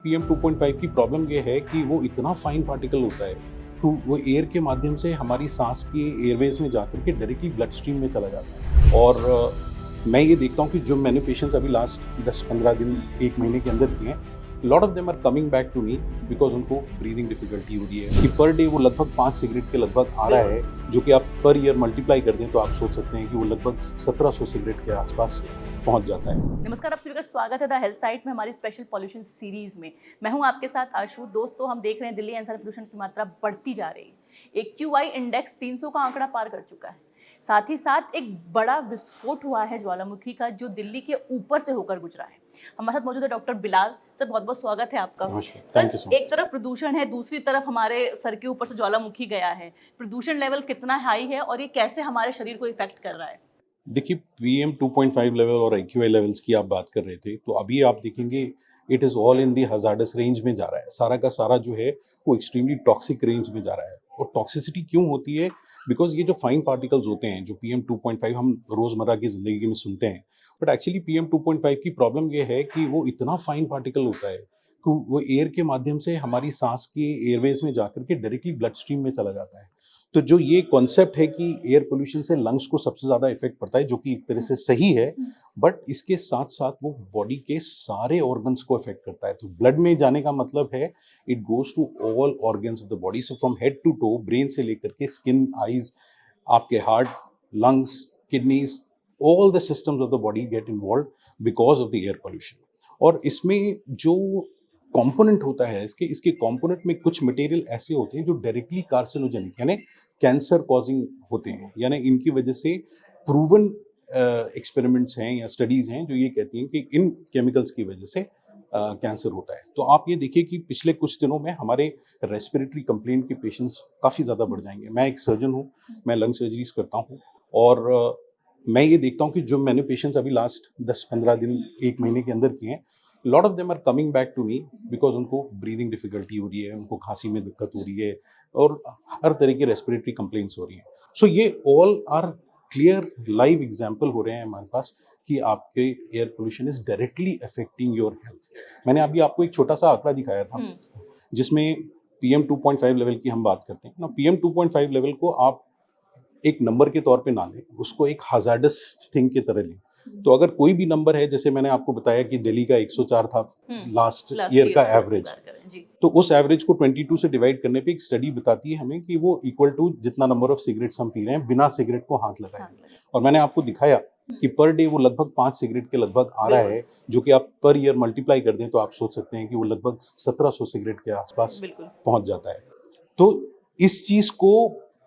PM 2.5 की problem ये है कि वो इतना फाइन पार्टिकल होता है तो वो एयर के माध्यम से हमारी सांस के एयरवेज में जाकर के डायरेक्टली ब्लड स्ट्रीम में चला जाता है। और मैं ये देखता हूँ कि जो मैंने पेशेंट्स अभी लास्ट 10-15 दिन 1 महीने के अंदर किए हैं, lot of them are coming back to me because उनको ब्रीदिंग डिफिकल्टी हो रही है कि पर डे वो लगभग 5 सिगरेट के लगभग आ रहा है, जो कि आप पर ईयर मल्टीप्लाई कर दें तो आप सोच सकते हैं कि वो लगभग 1700 सिगरेट के आसपास पहुंच जाता है। नमस्कार, आप सभी का स्वागत है द हेल्थ साइट में हमारी स्पेशल पॉल्यूशन सीरीज में। मैं हूं आपके साथ आशु। दोस्तों, हम देख रहे हैं दिल्ली एनसीआर प्रदूषण की मात्रा बढ़ती जा रही है। AQI इंडेक्स 300 का आंकड़ा पार कर चुका है। साथ ही साथ एक बड़ा विस्फोट हुआ है ज्वालामुखी का, जो दिल्ली के ऊपर से होकर गुजरा है। हमारे साथ मौजूद है डॉक्टर बिलाल सर। बहुत बहुत स्वागत है आपका। Thank you so much. एक तरफ प्रदूषण है, दूसरी तरफ हमारे सर के ऊपर से ज्वालामुखी गया है। प्रदूषण लेवल कितना हाई है और ये कैसे हमारे शरीर को इफेक्ट कर रहा है? देखिए, PM 2.5 लेवल और AQI लेवल्स की आप बात कर रहे थे, तो अभी आप देखेंगे it is all in the hazards range में जा रहा है। सारा का सारा जो है वो एक्सट्रीमली टॉक्सिक रेंज में जा रहा है। और टॉक्सिसिटी क्यों होती है? बिकॉज़ ये जो फाइन पार्टिकल्स होते हैं, जो PM 2.5 हम रोज़मर्रा की ज़िंदगी में सुनते हैं, बट एक्चुअली PM 2.5 की प्रॉब्लम ये है कि वो इतना फाइन पार्टिकल होता है कि वो एयर के माध्यम से हमारी सांस के एयरवेज में जाकर के डायरेक्टली ब्लड स्ट्रीम में चला जाता है। तो जो ये कॉन्सेप्ट है कि एयर पोल्यूशन से लंग्स को सबसे ज़्यादा इफेक्ट पड़ता है, जो कि एक तरह से सही है, बट इसके साथ-साथ वो बॉडी के सारे ऑर्गन्स को इफेक्ट करता है। तो ब्लड में जाने का मतलब है it goes to all organs of the body, so from head to toe, brain से लेकर के स्किन, आईज़, आपके heart, lungs, kidneys, all the systems of the body get involved because of the air pollution. और इसमें जो component होता है, इसके इसके कंपोनेंट में कुछ मटेरियल ऐसे होते हैं जो डायरेक्टली कार्सिनोजेनिक यानी कैंसर कॉजिंग होते हैं। यानी इनकी वजह से प्रूवन एक्सपेरिमेंट्स हैं या स्टडीज हैं जो ये कहती हैं कि इन केमिकल्स की वजह से कैंसर होता है। तो आप ये देखिए कि पिछले कुछ दिनों में हमारे रेस्पिरेटरी कंप्लेंट के पेशेंट्स काफ़ी ज़्यादा बढ़ जाएंगे। मैं एक सर्जन हूँ, मैं लंग सर्जरीज करता हूँ, और मैं ये देखता हूँ कि जो मैंने पेशेंट्स अभी लास्ट 10-15 दिन 1 महीने के अंदर किए हैं, lot of them are coming back to me because उनको ब्रीदिंग डिफिकल्टी हो रही है, उनको खांसी में दिक्कत हो रही है, और हर तरह की रेस्पिरेटरी कंप्लेंट्स हो रही हैं। सो ये all are clear live example हो रहे हैं हमारे पास कि आपके air pollution is directly affecting your health. मैंने अभी आपको एक छोटा सा आंकड़ा दिखाया था जिसमें PM 2.5 लेवल की हम बात करते हैं ना। PM 2.5 लेवल को आप एक नंबर के तौर पे ना लें, उसको एक हज़ार्डस थिंग की तरह लें। तो अगर कोई भी नंबर है, जैसे मैंने आपको बताया कि दिल्ली का 104 था लास्ट ईयर का एवरेज, तो उस एवरेज को 22 से डिवाइड करने पे एक स्टडी बताती है हमें कि वो इक्वल टू जितना नंबर ऑफ सिगरेट्स हम पी रहे हैं बिना सिगरेट को हाथ लगाए। और मैंने आपको दिखाया कि पर डे वो लगभग 5 सिगरेट के लगभग आ रहा है, जो कि आप पर ईयर मल्टीप्लाई कर दें तो आप सोच सकते हैं कि वो लगभग 1700 सिगरेट के आसपास पहुंच जाता है। तो इस चीज को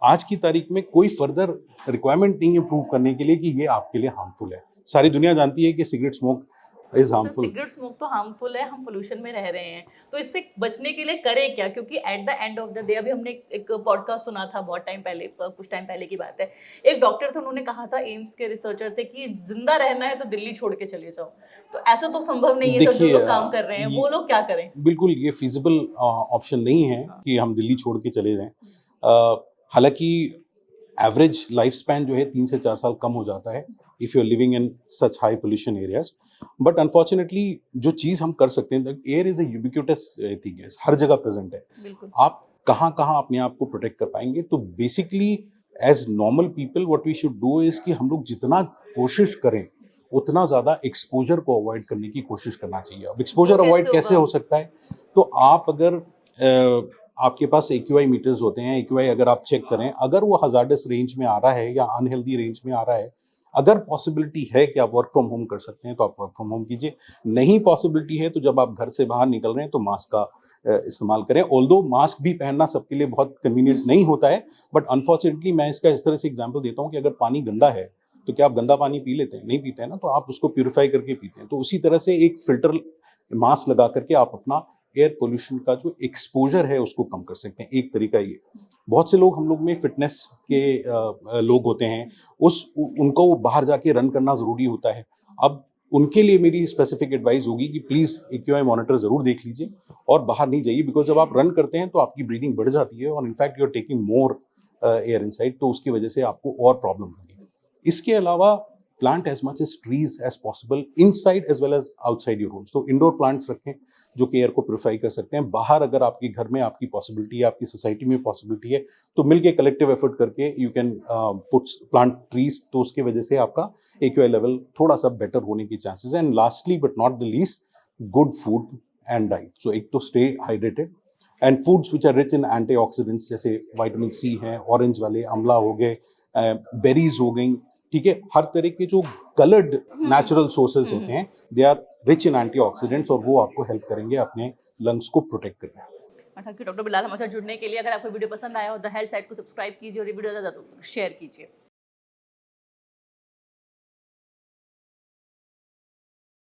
आज की तारीख में कोई फर्दर रिक्वायरमेंट नहीं है प्रूव करने के लिए कि ये आपके लिए हार्मफुल है। सारी दुनिया जानती है कि cigarette smoke is harmful. Cigarette smoke तो हार्मफुल है, हम पोल्यूशन में रह रहे हैं, तो इससे बचने के लिए करें क्या? क्योंकि at the end of the day, अभी हमने एक पॉडकास्ट सुना था बहुत टाइम पहले, कुछ टाइम पहले की बात है। एक डॉक्टर थे, उन्होंने कहा था, एम्स के रिसर्चर थे, कि जिंदा रहना है तो दिल्ली छोड़ के चले जाओ। तो ऐसा तो संभव नहीं है। जो लोग काम कर रहे हैं वो लोग क्या करें? बिल्कुल ये फिजिबल ऑप्शन नहीं है कि हम दिल्ली छोड़ के चले जाएं। हालांकि एवरेज लाइफ स्पैन जो है 3 से 4 साल कम हो जाता है if you are living in such high pollution areas. But unfortunately जो चीज़ हम कर सकते हैं, air is a ubiquitous thing है, हर जगह प्रेजेंट है। आप कहाँ कहाँ अपने आप को प्रोटेक्ट कर पाएंगे? तो basically as normal people what we should do is कि हम लोग जितना कोशिश करें उतना ज़्यादा एक्सपोजर को अवॉइड करने की कोशिश करना चाहिए। अब एक्सपोजर अवॉइड कैसे हो सकता है? तो आप अगर आपके पास AQI मीटर्स होते हैं, AQI अगर आप चेक करें, अगर वो हज़ार्डस रेंज में आ रहा है या अनहेल्दी रेंज में आ रहा है, अगर पॉसिबिलिटी है कि आप वर्क फ्रॉम होम कर सकते हैं तो आप वर्क फ्रॉम होम कीजिए। नहीं पॉसिबिलिटी है तो जब आप घर से बाहर निकल रहे हैं तो मास्क का इस्तेमाल करें। ऑल्दो मास्क भी पहनना सबके लिए बहुत कन्वीनियंट नहीं होता है, बट अनफॉर्चुनेटली मैं इसका इस तरह से एग्जाम्पल देता हूँ कि अगर पानी गंदा है तो क्या आप गंदा पानी पी लेते हैं? नहीं पीते हैं ना, तो आप उसको प्यूरिफाई करके पीते हैं। तो उसी तरह से एक फिल्टर मास्क लगा करके आप अपना एयर पोल्यूशन का जो एक्सपोजर है उसको कम कर सकते हैं। एक तरीका ये। बहुत से लोग हम लोग में फिटनेस के लोग होते हैं, उनको बाहर जाके रन करना ज़रूरी होता है। अब उनके लिए मेरी स्पेसिफिक एडवाइस होगी कि प्लीज़ AQI मॉनिटर ज़रूर देख लीजिए और बाहर नहीं जाइए, बिकॉज जब आप रन करते हैं तो आपकी ब्रीदिंग बढ़ जाती है और in fact you are taking more air inside, तो उसकी वजह से आपको और प्रॉब्लम होगी। इसके अलावा plant as much as trees as possible inside as well as outside your homes. तो इंडोर प्लांट्स रखें जो कि एयर को प्योरीफाई कर सकते हैं. बाहर अगर आपके घर में आपकी पॉसिबिलिटी है, आपकी सोसाइटी में पॉसिबिलिटी है, तो मिलके कलेक्टिव एफर्ट करके you can put plant trees. तो उसकी वजह से आपका AQI लेवल थोड़ा सा बेटर होने की चांसेस है. And lastly but not the least, good food and diet. So एक तो stay hydrated and foods which are rich in antioxidants, जैसे विटामिन सी है, ऑरेंज वाले, आंवला हो गए, बेरीज हो गई, ठीक है. हर तरह के जो कलर्ड नेचुरल सोर्सेज होते हैं, they are rich in antioxidants और वो आपको हेल्प करेंगे अपने लंग्स को प्रोटेक्ट करने में. थैंक यू डॉक्टर बिलाल हमारे साथ जुड़ने के लिए. अगर आपको वीडियो पसंद आया हो द हेल्थ साइट को सब्सक्राइब कीजिए और ये वीडियो ज़्यादा शेयर कीजिए.